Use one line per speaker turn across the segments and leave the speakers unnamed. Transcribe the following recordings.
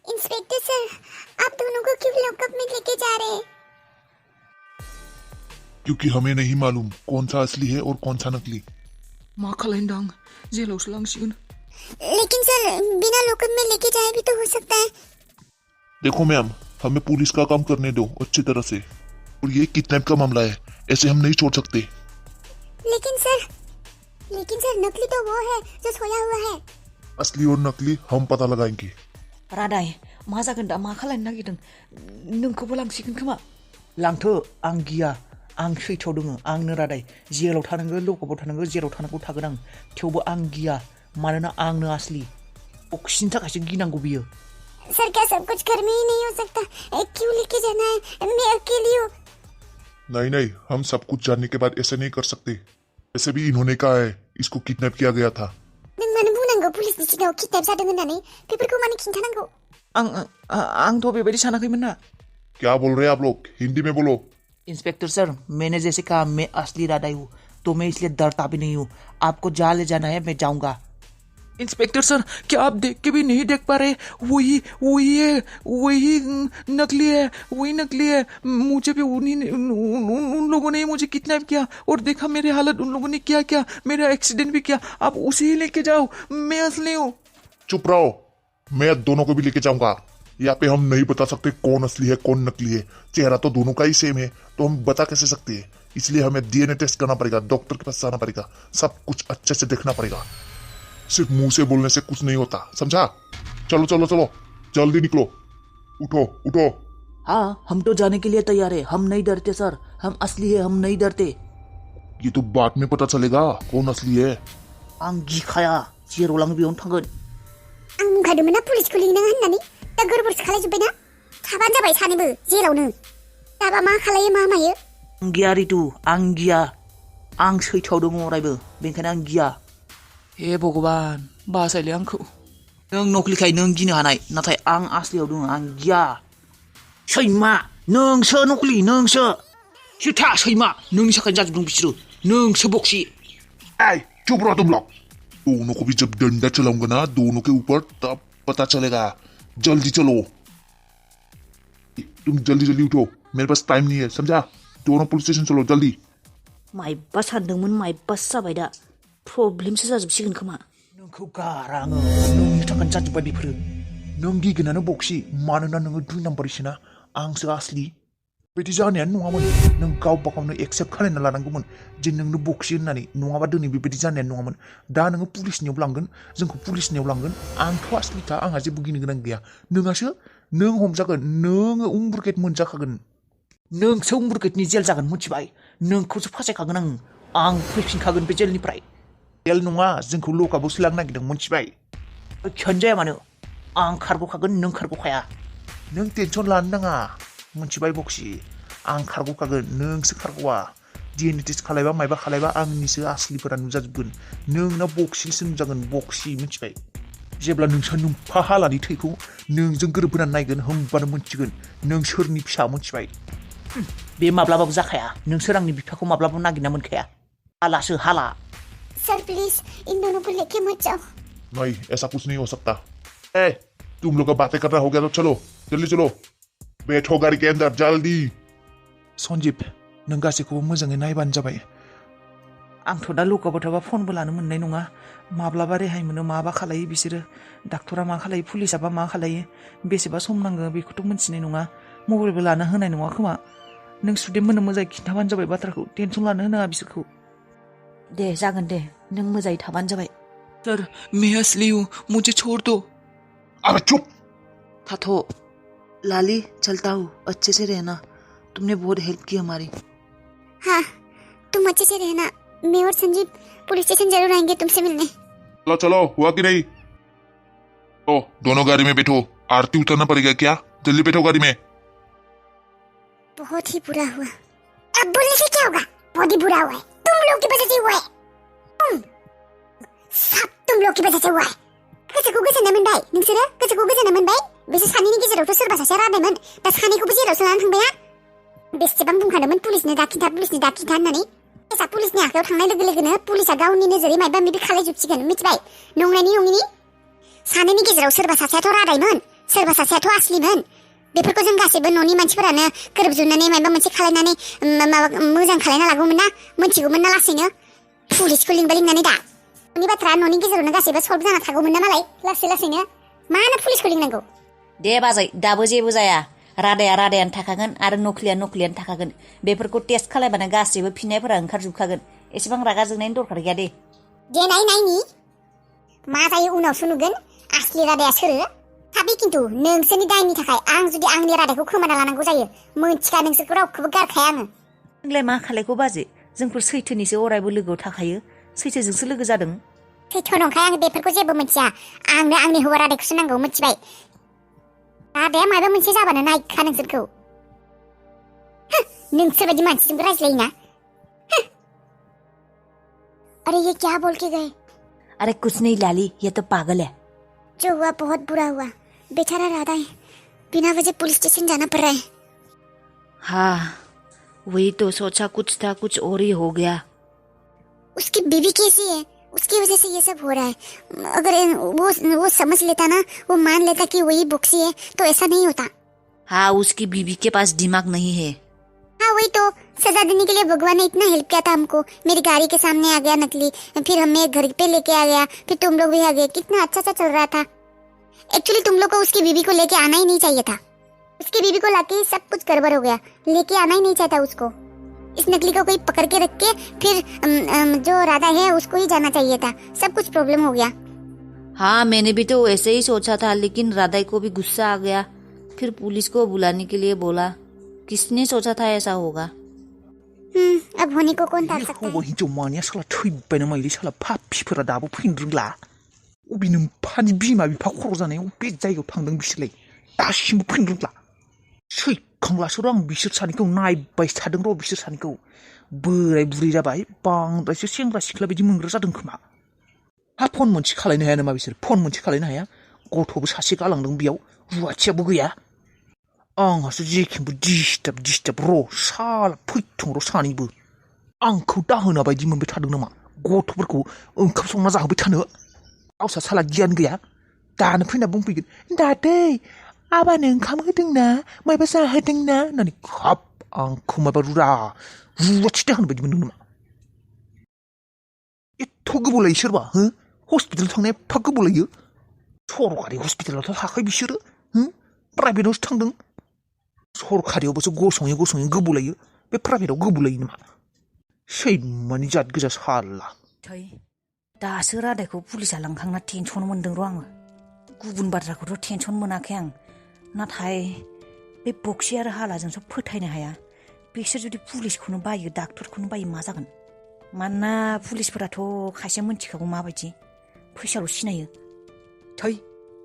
Inspector सर, आप दोनों को क्यों लॉकअप में लेके जा रहे हैं?
क्योंकि हमें नहीं मालूम कौन सा असली है और कौन सा नकली।
मा खालायनदां जेलावसो लांसिगोन।
लेकिन सर, बिना लॉकअप में लेके जाए भी तो हो सकता है।
देखो मैम, हमें पुलिस का काम करने दो अच्छी तरह से, और ये किडनैप का मामला है, ऐसे हम नहीं छोड़ सकते।
लेकिन सर नकली तो वो है जो सोया हुआ है।
असली और नकली हम पता लगाएंगे।
रादाय मा जागोन दा मा खालायनो नागिरदों नोंखौबो लांसिगोन खोमा।
लांथो आं गिया आं सैथोआव दङ आंनो रादाय जेलाव थानांगौ लकआपआव थानांगौ जेराव थानांगौ थागोन आं थेवबो आं गिया मानोना आंनो असली अक्सिनि थाखायसो गिनांगौ बियो।
सर क्या सब कुछ घर में ही नहीं हो सकता? क्यों लेके जाना है? मैं अकेली हूँ।
नहीं, हम सब कुछ जानने के बाद ऐसे नहीं कर सकते। वैसे भी इन्होंने कहा है इसको किडनैप किया गया था।
नों मानो बुंनांगौ पुलिसनि सिगाङाव किडनैप जादों होननानै? बेफोरखौ मानो खिन्थानांगौ?
आंथ' बेबायदि सानाखैमोन ना।
क्या बोल रहे हैं आप लोग? हिंदी में बोलो।
इंस्पेक्टर सर, मैंने जैसे कहा मैं असली रादाई हूँ, तो मैं इसलिए डरता भी नहीं हूँ। आपको जहाँ ले जाना है मैं जाऊँगा।
इंस्पेक्टर सर, क्या आप देख के भी नहीं देख पा रहे? वही नकली है। मुझे भी उन लोगों ने मुझे किडनैप किया और देखा मेरी हालत उन लोगों ने क्या मेरा एक्सीडेंट भी किया। आप उसे ही लेके जाओ, मैं असली हूँ।
चुप रहो, मैं दोनों को भी लेके जाऊंगा। यहाँ पे हम नहीं बता सकते कौन असली है कौन नकली है। चेहरा तो दोनों का ही सेम है, तो हम बता कैसे सकते हैं? इसलिए हमें डीएनए टेस्ट करना पड़ेगा, डॉक्टर के पास जाना पड़ेगा, सब कुछ अच्छे से देखना पड़ेगा। सिर्फ मुंह से बोलने से कुछ नहीं होता, समझा? चलो जल्दी निकलो। उठो।
हाँ, हम तो जाने के लिए तैयार है। हम नहीं डरते सर, हम असली है, हम नहीं डरते।
ये तो बाद में पता चलेगा कौन असली है।
आं गिखाया जेराव लाङो बेयावनो थांगोन।
आं बुंखादोंमोन ना पुलिसखौ लिंनाङा होननानै। दा गोरबोरसो खालायजोब्बायना। थाबानो जाबाय सानैबो जेरावनो। दाबा मा खालायो मा मायो?
आं गिया रितु, आं गिया। आं सैथोआव दङ अरायबो, बेनिखायनो आं गिया।
हे भगवान, बासायले आंखौ।
नों नकलिखाय नों गिनो हानाय, नाथाय आं असलियाव दङ, आं गिया। सैमा, नोंसो नकलि, नोंसो जुथा सैमा, नोंनि थाखायनो जाजोबदों बिसोरो, नोंसो बक्सि।
चुप रहो तुम लोग। दोनों को भी जब डंडा चलाऊंगा ना दोनों के ऊपर, तब पता चलेगा। जल्दी चलो, तुम जल्दी उठो, मेरे पास टाइम नहीं है, समझा? दोनों पुलिस स्टेशन चलो जल्दी।
माइबा सानदोंमोन माइबासो जाबाय दा प्रब्लेमसो जाजोबसिगोन खोमा।
नोंखौ गाराङो, नोंनि थाखायनो जाजोब्बाय बेफोरो। नों गिगोनानो बक्सि, मानोना नोङो 2 नाम्बारसोना, आंसो असलि। बेबायदि जानायानो नङामोन। नों गावबा गावनो एक्सेप्ट खालामना लानांगौमोन जे नोंनो बक्सि होननानै, नङाबा दिनै बेबायदि जानायानो नङामोन। दा नोङो पुलिसनियाव लांगोन, जोंखौ पुलिसनियाव लांगोन। आंथ' असलिखा, आंहा जेबो गिनो गोनां गैया। नों हमजागोन, नोङो उम्ब्रुकेट मोनजाखागोन। नोंसो उम्ब्रुकेटनि जेल जागोन, मिथिबाय? नोंखौसो फासायखागोन आं फैफिनखागोन बे जेलनिफ्राय। जेल नङा, जोंखौ लकआपआवसो लांनो नागिरदों, मिथिबाय? जायखियानो जाया मानो, आं खारग'खागोन, नों खारग'खाया। नों टेनसन लानो नाङा, मिथिबाय बक्सि? आं खारग'खागोन, नोंसो खारग'वा। डीएनए टेस्ट खालायबा मायबा खालायबा आंनिसो असलिफोरा नुजाजोबगोन। नोंना बक्सिसो नुजागोन, बक्सि, मिथिबाय? जेब्ला नोंसा नुफा हालानि थैखौ नोंजों गोरोबहोनानै नायगोन, होमबानो मोनथिगोन नों सोरनि फिसा, मिथिबाय? बे माब्लाबाबो जाखाया। नोंसोर आंनि बिफाखौ माब्लाबाबो नागिरना मोनखाया। हालासो हाला।
सर प्लीज इन दोनों को लेके मत जाओ।
नहीं, ऐसा कुछ नहीं हो सकता। तुम लोग का बातें करना हो गया तो चलो, जल्दी चलो, बैठो गाड़ी के अंदर जल्दी।
सन्जीब, नों गासैखौबो मोजाङै नायबानो जाबाय। आंथ' दा लकआपआव थाबा फनबो लानो मोननाय नङा। माब्लाबा रेहाय मोनो, माबा खालायो बिसोरो। डाक्टरा मा खालायो, पुलिसाबा मा खालायो, बेसेबा सम नांगो बेखौथ' मोनथिनाय नङा। मबाइलबो लानो होनाय नङा खोमा। नों स्टुडेन्टफोरनो मोजाङै खिन्थाबानो जाबाय बाथ्राखौ। टेनसन लानो होनाङा बिसोरखौ।
दे जागोन दे, नों मोजाङै थाबानो जाबाय।
सर, मैं असली हूँ, मुझे छोड़ दो।
अबे चुप।
थाथो, लाली चलता हूँ, अच्छे से रहना। तुमने बहुत हेल्प की हमारी।
हाँ, तुम अच्छे से रहना। मैं और संजीव पुलिस स्टेशन जरूर आएंगे तुमसे मिलने।
चलो, हुआ कि नहीं? तो दोनों गाड़ी में बैठो। आरती उतरना पड़ेगा क्या? जल्दी बैठो गाड़ी में।
बहुत ही बुरा हुआ। अब बोलने से क्या होगा? बहुत ही बुरा हुआ है। तुम लोग की वजह से हुआ है। सब तुम लोग की वजह से हुआ है। गोसोखौ गोजोननाय मोनबाय नोंसोरो? गोसोखौ गोजोननाय मोनबाय? बिसोर सानैनि गेजेरावथ' सोरबा सासेया रादायमोन। दा सानैखौबो जेरावसो लानानै थांबायना? बेसेबां बुंखादोंमोन पुलिसनो दा खिन्था होननानै। केसा पुलिसनि आखायाव थांनाय लोगो लोगोनो पुलिसा गावनि नोजोरै मायबा मायबि खालायजोबसिगोन, मिथिबाय? नंनायनि नङिनि। सानैनि गेजेराव सोरबा सासेयाथ' रादायमोन, सोरबा सासेयाथ' आसलिमोन बेफोरखौ जों गासैबो न'नि मानसिफोरानो गोरोबजोबनानै माबा मोनसे खालायनानै माबा मोजां खालायना लागौमोन ना मोनथिगौमोन ना लासैनो पुलिसखौ लिंनानै दा न'नि बाथ्रा न'नि गेजेरावनो गासैबो सल्भ जाना थागौमोन ना मालाय लासैनो मानो पुलिसखौ लिंनांगौ
दे बाजै दाबो जेबो जाया रादाया रादायानो थाखागोन आरो नख्लियानो थाखागोन बेफोरखौ टेस्ट खालायबानो गासैबो फिननायफोरा ओंखारजोबखागोन एसेबां रागा जोंनायनि दरखार गैया दे
दे नायनि मा जायो उनावसो नुगोन आसलि रादाया सोरो थाबै खिन्थु नोंसोरनि दायनि थाखाय आं जुदि आंनि रादायखौ खोमाना लानांगौ जायो मोनथिखा नोंसोरखौ रावखौबो गारखाया आङो
नोंलाय मा खालायखौ बाजै जोंफोर सैथोनिसो अरायबो लोगोआव थाखायो सैथोजोंसो लोगो जादों
सैथो नंखाय आं बेफोरखौ जेबो मिथिया आंनो आंनि हौवा रादायखौसो नांगौ मिथिबाय रादाया माबा मोनसे जाबानो नायखा नोंसोरखौ नोंसोर बायदि मानसिजोंबो रायज्लायोना अरे ये क्या बोल के गए
अरे कुछ नहीं लाली ये तो पागल है
जो हुआ बहुत बुरा हुआ बेचारा राधा है बिना वजह पुलिस स्टेशन जाना पड़ रहा है
हाँ वही तो सोचा कुछ था कुछ और ही हो गया
उसकी बीवी कैसी है उसकी वजह से ये सब हो रहा है अगर वो समझ लेता ना वो मान लेता कि वही बोक्सी है तो ऐसा नहीं होता
हाँ उसकी बीवी के पास दिमाग नहीं है
हाँ वही तो सजा देने के लिए भगवान ने इतना हेल्प किया था हमको मेरी गाड़ी के सामने आ गया नकली फिर हमें घर पे लेके आ गया फिर तुम लोग भी आ गए कितना अच्छा सा चल रहा था एक्चुअली तुम लोग को उसकी बीवी को लेके आना ही नहीं चाहिए था उसकी बीवी को लाके सब कुछ गड़बड़ हो गया लेके आना ही नहीं चाहता उसको इस नकली को कोई पकड़ के रख के फिर जो राधा है उसको ही जाना चाहिए था सब कुछ प्रॉब्लम हो गया
हाँ मैंने भी तो ऐसे ही सोचा था लेकिन राधा को भी गुस्सा आ गया फिर पुलिस को बुलाने के लिए बोला किसने सोचा था ऐसा होगा
अब होने को कौन टाल सकता है
हौवा हिन्जाव मानिया साला थैबाय नामायोलै साला फाफिफोरा दाबो फैनो रोंला अबे नोम्फानि बिमा बिफा खर' जानायाव बे जायगायाव थांदों बिसोरलाय दासिमबो फैनो रोंला सैखांलासो आं बिसोर सानैखौ नायबाय थादों र' बिसोर सानैखौ बोराय बुरै जाबाय बांद्रायसो सेंग्रा सिख्ला बायदि मोनग्रा जादों खोमा हा फन मोनसे खालायनो हाया नामा बिसोर फन मोनसे खालायनो हाया गथ'बो सासे गालांदों बेयाव रुवाथियाबो गैया आंहासो जेखेंबो डिस्टार्ब र' साला फैथों र' सानैबो आंखौ दाहोना बायदि मोनबाय थादों नामा गथ'फोरखौ ओंखाम संना जाहोबाय थानो गावसा साला गियान गैया दानो फैना बुंफैगोन दादै आबानो ओंखाम होदोंना मायबा जाहोदोंना होननानै हाब आंखौ माबा रुवाथि दाहोना बायदि मोनदों नामा एथ' गोबाव लायो सोरबा हो हस्पिटालाव थांनाया एफा गोबाव लायो सरकारि हस्पिटालावथ' थाखायो बिसोरो प्राइभेटआवसो थांदों सरकारियावबोसो गसङै गोबाव लायो बे प्राइभेटआव गोबाव लायो नामा सैमानि जात गोजा साला
थै दासो रादायखौ पुलिसा लांखांना टेनसन मोनदों र' आङो गुबुन बाथ्राखौथ' टेनसन मोनाखै आं नाथाय बे बक्सि आरो हालाजोंसो फोथायनो हाया बिसोर जुदि पुलिसखौनो बायो डाक्टरखौनो बायो मा जागोन मानोना पुलिसफोराथ' खायसे मोनथिखागौ माबायदि फैसाल' सिनायो थै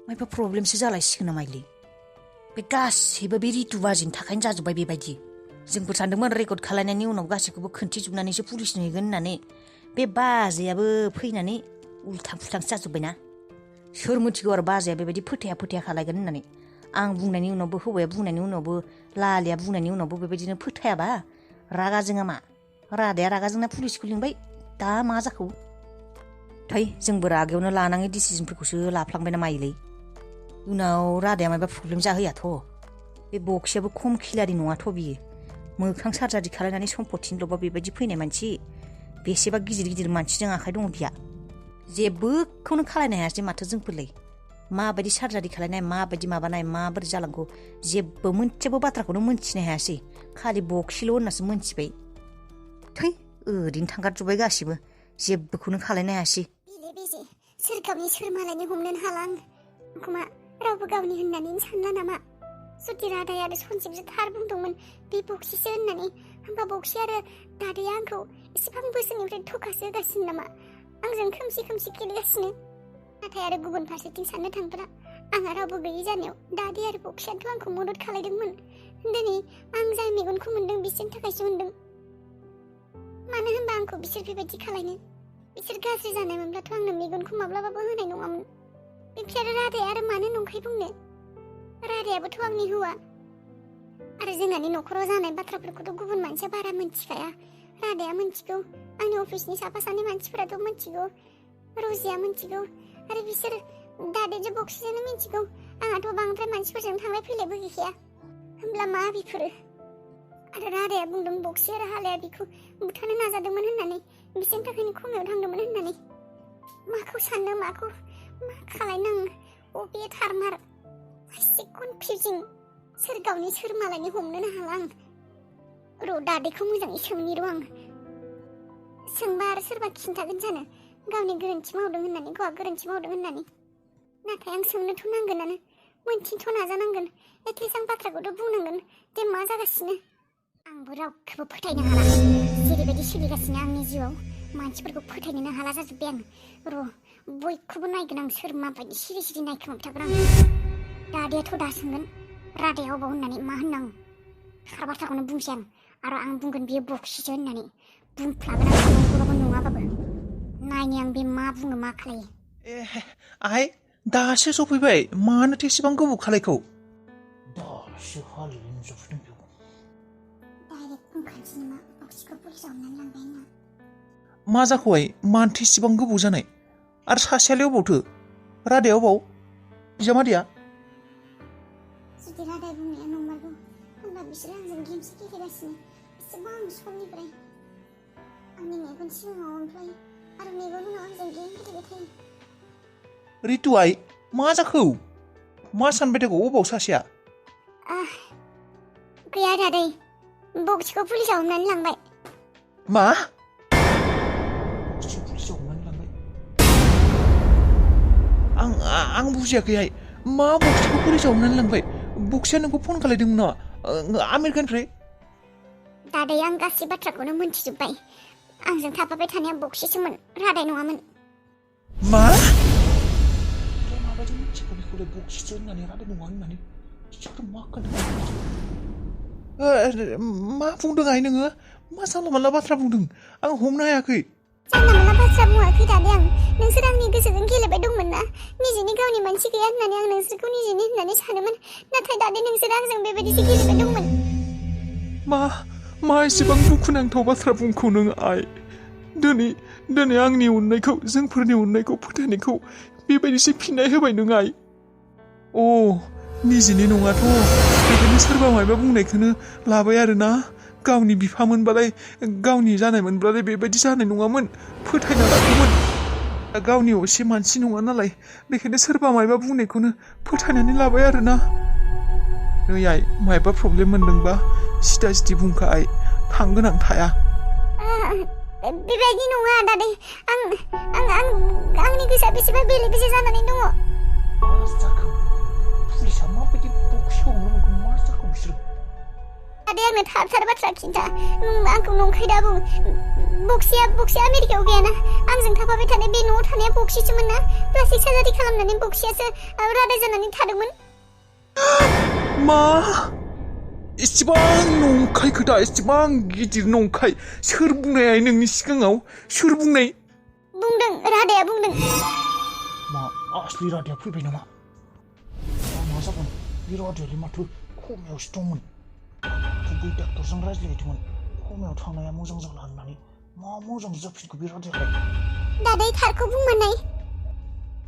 मायबा प्रब्लेमसो जालायसिगोन नामायलै बे गासैबो बे रितु बाजिनि थाखायनो जाजोब्बाय बेबायदि जोंफोर सानदोंमोन रेकर्ड खालायनायनि उनाव गासैखौबो खोन्थिजोबनानैसो पुलिसनो हैगोन होननानै बे बाजैयाबो फैनानै उल्थां फुल्थांसो जाजोब्बायना सोर मिथिगौ आरो बाजैया बेबायदि फोथाया खालायगोन होननानै आं बुंनायनि उनावबो हौवाया बुंनायनि उनावबो लालिया बुंनायनि उनावबो बेबायदिनो फोथायाबा रागा जोङा मा रादाया रागा जोंना पुलिसखौ लिंबाय दा मा जाखो थै जोंबो रागायावनो लानाङै डिसिजनफोरखौसो लाफ्लांबाय ना मायोलै उनाव रादाया माबा प्रब्लेम जाहैयाथ' बे बक्सियाबो खम खिलारि नङाथ' बियो मोखां सार्जारि खालायनानै सम्पतिनि लबा बेबायदि फैनाय मानसि बेसेबा गिदिर मानसिजों आखाइ दङ बिहा जेबोखौनो खालायनो हायासै माथो जोंफोरलाय माबायदि सार्जारि खालायनाय माबायदि माबानाय माबोरै जालांगौ जेबो मोनसेबो बाथ्राखौनो मोनथिनो हायासै खालि बक्सिल' होननासो मोनथिबाय थै ओरैनो थांगारजोब्बाय गासिबो जेबोखौनो खालायनो हायासै
बेले सोर गावनि सोर मालायनि हमनोनो हाला आंखौ मा रावबो गावनि होननानै सानला नामा जुदि रादाय आरो सनजिबजो थार बुंदोंमोन बे बक्सिसो होननानै होमबा बक्सि आरो दादैया आंखौ एसेबां बोसोरनिफ्राय धोखासो होगासिनो नामा आंजों खोमसि गेलेगासिनो नाथाय आरो गुबुन फारसेथिं साननो थांब्ला आंहा रावबो गैयि जानायाव दादै आरो बक्सियाथ' आंखौ मदद खालायदोंमोन दिनै आं जाय मेगनखौ मोनदों बिसोरनि थाखायसो मोनदों मानो होनबा आंखौ बिसोर बेबायदि खालायनो बिसोर गाज्रि जानायमोनब्लाथ' आंनो मेगनखौ माब्लाबाबो होनाय नङामोन बेनिफ्राय आरो रादाया आरो मानो नंखाय बुंनो रादायाबोथ' आंनि हौवा आरो जोंहानि न'खराव जानाय बाथ्राफोरखौथ' गुबुन मानसिया बारा मोनथिखाया रादाया मोनथिगौ आंनि अफिसनि साफा सानै मानसिफोराथ' मोनथिगौ रजिया मोनथिगौ आरो बिसोर दादैजों बक्सिजोंनो मिथिगौ आंहाथ' बांद्राय मानसिफोरजों थांलाय फैलायबो गैखाया होमब्ला मा बेफोरो आरो रादाया बुंदों बक्सि आरो हालाया बिखौ बुथारनो नाजादोंमोन होननानै बिसोरनि थाखायनो खमायाव थांदोंमोन होननानै माखौ साननो माखौ मा खालायनाङो अबे थारमार एसे कनफिउजिं सोर गावनि सोर मालायनि हमनोनो हाला आं र' दादैखौ मोजाङै सोंनि र' आं सोंबा आरो सोरबा खिन्थागोन जानो गावनि गोरोन्थि मावदों होननानै गावहा गोरोन्थि मावदों होननानै नाथाय आं सोंनोथ' नांगोनानो मोनथिनोथ' नाजानांगोन एटलिस्ट आं बाथ्राखौथ' बुंनांगोन दे मा जागासिनो आंबो रावखौबो फोथायनो हाला जेरैबायदि सोलिगासिनो आंनि जिउआव मानसिफोरखौ फोथायनोनो हाला जाजोब्बाय आं र' बयखौबो नायगोन आं सोर माबायदि सिरि सिरि नायखोमाबाय थागोन आं दादैयाथ' दा सोंगोन रादाया अबाव होननानै मा होननो आं थार बाथ्राखौनो बुंसै आं आरो आं बुंगोन बियो बक्सिसो होननानै बुंफ्लागोन आं नंगौबाबो नङाबाबो नायनि आं बे मा बुङो मा खालायो
आइ दासो सफैबाय मानोथो एसेबां गोबाव खालायखौ दासो हालिनो नुजोबदों बेखौ
डाइरेक्ट बुंखानोसै नामा बक्सिखौ पुलिसाव हमनानै लांबाय होनना
मा जाखो आइ मानोथो एसेबां गोबाव जानाय आरो सासेयालाय अबावथो रादाया अबाव बिजामादैया
जुदि रादाय बुंनाया नंमारगौ होनबा बिसोरो आंजों गेमसो गेलेगासिनो एसेबां समनिफ्राय आंनि मेगन सिगाङाव ओमफ्राय आरो मेगन उनाव आंजों गेम गेलेबाय थायो
रितु आइ मा जाखो मा सानबाय थागौ अबाव सासेया
गैया दादै बक्सिखौ पुलिसाव हमनानै लांबाय
मा आं बुजियाखै आइ मा बक्सिखौ पुलिसाव हमनानै लांबाय बक्सिया नोंखौ फन खालायदोंमोन नामा आमेरिकानिफ्राय
दादै आं गासै बाथ्राखौनो मोनथिजोब्बाय आंजों थाफाबाय थानाया बक्सिसोमोन रादाय नङामोन
मा माबायदि मिथिखो बेखौलाय बक्सिसो होननानै रादाय नङा होननानै सोर मा खोन्थादों मा बुंदों आइ नोङो मा जानला मानला बाथ्रा बुंदों आं हमनो हायाखै
जानला मानला बाथ्रा बुङाखै दादै आं नोंसोर आंनि गोसोजों गेलेबाय दंमोन ना निजेनि गावनि मानसि गैया होननानै आं नोंसोरखौ निजेनि होननानै सानोमोन नाथाय दादै नोंसोर आंजों बेबायदिसो गेलेबाय दंमोन
मा एसेबां दुखुनांथाव बाथ्रा बुंखौ नों आइ दिनै आंनि अननायखौ जोंफोरनि अननायखौ फोथायनायखौ बेबायदिसो फिननाय होबाय नों आइ निजेनि नङाथ' बेबायदिनो सोरबा मायबा बुंनायखौनो लाबाय आरोना गावनि बिफामोनबालाय गावनि जानायमोनब्लालाय बेबायदि जानाय नङामोन फोथायना लागौमोन गावनि असे मानसि नङा नालाय बेखायनो सोरबा मायबा बुंनायखौनो फोथायनानै लाबाय आरोना नै आइ मायबा प्रब्लेम मोनदोंबा सिदा सिदि बुंखा आइ थांगोन आं थाया
बेबायदि नङा दादै आंनि गोसोआ बेसेबा बेले बेजे जानानै दङ
मा जाखो पुलिसा माबायदि बक्सिखौ हमनो मोनखो मा जाखो बिसोरो
दादै आंनो थार बाथ्रा खिन्था आंखौ नंखाय दा बुं बक्सिया आमेरिकायाव गैयाना आंजों थाफाबाय थानाय बे न'आव थानाया बक्सिसोमोन ना प्लास्टिक सार्जारि खालामनानै बक्सियासो रादाय जानानै थादोंमोन
मा एसेबां नंखाय खोथा एसेबां गिदिर नंखाय सोर बुंनाय नोंनि सिगाङाव सोर बुंनाय
बुंदों रादाया बुंदों
मा असलि रादाया फैबाय नामा मा जागोन बे रादायालाय माथो खमायावसो दंमोन गुबै डाक्टरजों रायज्लायदोंमोन खमायाव थांनाया मोजां जाला होननानै मा मोजां जाफिनखो बे रादायालाय
दादै थारखौ बुंमारनाय